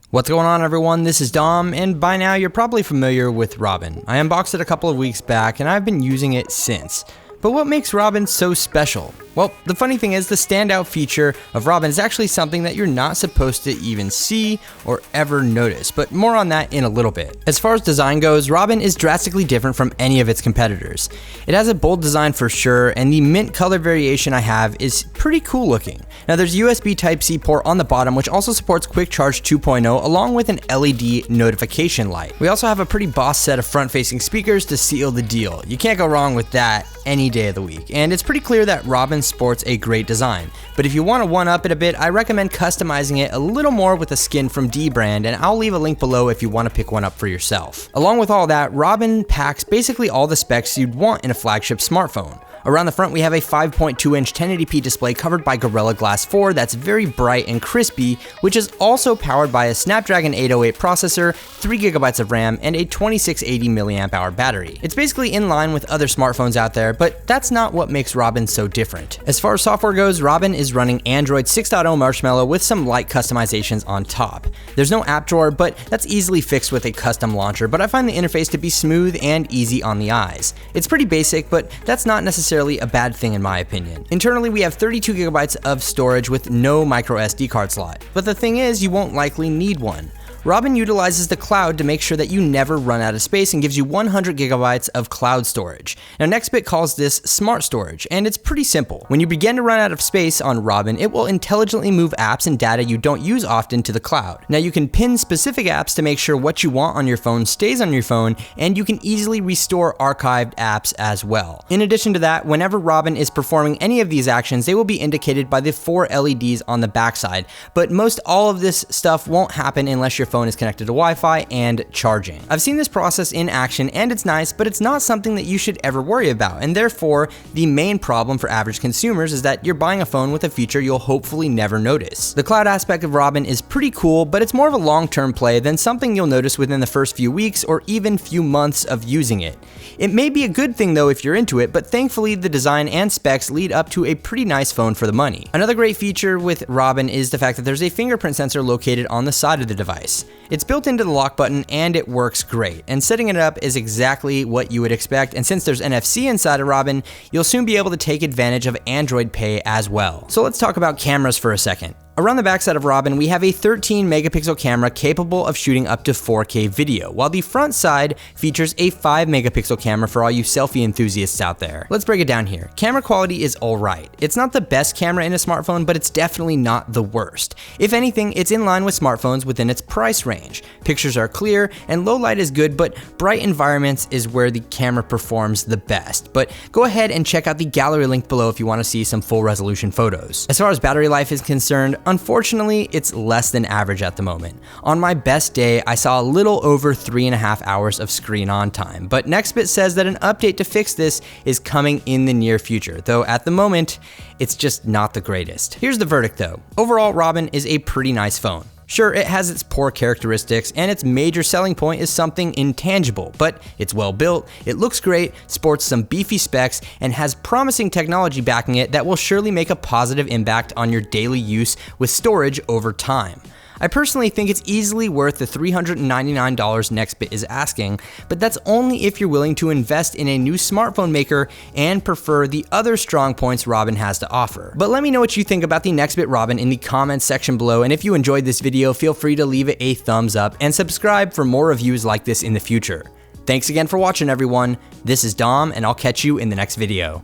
What's going on, everyone? This is Dom, and by now you're probably familiar with Robin. I unboxed it a couple of weeks back, and I've been using it since. But what makes Robin so special? Well, the funny thing is the standout feature of Robin is actually something that you're not supposed to even see or ever notice, but more on that in a little bit. As far as design goes, Robin is drastically different from any of its competitors. It has a bold design for sure, and the mint color variation I have is pretty cool looking. Now there's a USB Type-C port on the bottom, which also supports Quick Charge 2.0 along with an LED notification light. We also have a pretty boss set of front-facing speakers to seal the deal. You can't go wrong with that any day of the week, and it's pretty clear that Robin sports a great design. But if you want to one-up it a bit, I recommend customizing it a little more with a skin from D brand, and I'll leave a link below if you want to pick one up for yourself. Along with all that, Robin packs basically all the specs you'd want in a flagship smartphone. Around the front, we have a 5.2-inch 1080p display covered by Gorilla Glass 4 that's very bright and crispy, which is also powered by a Snapdragon 808 processor, 3GB of RAM, and a 2680 mAh battery. It's basically in line with other smartphones out there, but that's not what makes Robin so different. As far as software goes, Robin is running Android 6.0 Marshmallow with some light customizations on top. There's no app drawer, but that's easily fixed with a custom launcher, but I find the interface to be smooth and easy on the eyes. It's pretty basic, but that's not necessarily a bad thing in my opinion. Internally, we have 32GB of storage with no micro SD card slot, but the thing is, you won't likely need one. Robin utilizes the cloud to make sure that you never run out of space and gives you 100GB of cloud storage. Now Nextbit calls this smart storage, and it's pretty simple. When you begin to run out of space on Robin, it will intelligently move apps and data you don't use often to the cloud. Now you can pin specific apps to make sure what you want on your phone stays on your phone, and you can easily restore archived apps as well. In addition to that, whenever Robin is performing any of these actions, they will be indicated by the 4 LEDs on the backside, but most all of this stuff won't happen unless your phone is connected to Wi-Fi and charging. I've seen this process in action and it's nice, but it's not something that you should ever worry about, and therefore the main problem for average consumers is that you're buying a phone with a feature you'll hopefully never notice. The cloud aspect of Robin is pretty cool, but it's more of a long-term play than something you'll notice within the first few weeks or even few months of using it. It may be a good thing though if you're into it, but thankfully the design and specs lead up to a pretty nice phone for the money. Another great feature with Robin is the fact that there's a fingerprint sensor located on the side of the device. It's built into the lock button and it works great, and setting it up is exactly what you would expect, and since there's NFC inside of Robin, you'll soon be able to take advantage of Android Pay as well. So let's talk about cameras for a second. Around the backside of Robin, we have a 13 megapixel camera capable of shooting up to 4K video, while the front side features a 5 megapixel camera for all you selfie enthusiasts out there. Let's break it down here. Camera quality is alright. It's not the best camera in a smartphone, but it's definitely not the worst. If anything, it's in line with smartphones within its price range. Pictures are clear, and low light is good, but bright environments is where the camera performs the best. But go ahead and check out the gallery link below if you want to see some full resolution photos. As far as battery life is concerned, unfortunately, it's less than average at the moment. On my best day, I saw a little over 3.5 hours of screen on time, but Nextbit says that an update to fix this is coming in the near future, though at the moment, it's just not the greatest. Here's the verdict though. Overall, Robin is a pretty nice phone. Sure, it has its poor characteristics, and its major selling point is something intangible, but it's well built, it looks great, sports some beefy specs, and has promising technology backing it that will surely make a positive impact on your daily use with storage over time. I personally think it's easily worth the $399 Nextbit is asking, but that's only if you're willing to invest in a new smartphone maker and prefer the other strong points Robin has to offer. But let me know what you think about the Nextbit Robin in the comments section below, and if you enjoyed this video, feel free to leave it a thumbs up and subscribe for more reviews like this in the future. Thanks again for watching, everyone. This is Dom, and I'll catch you in the next video.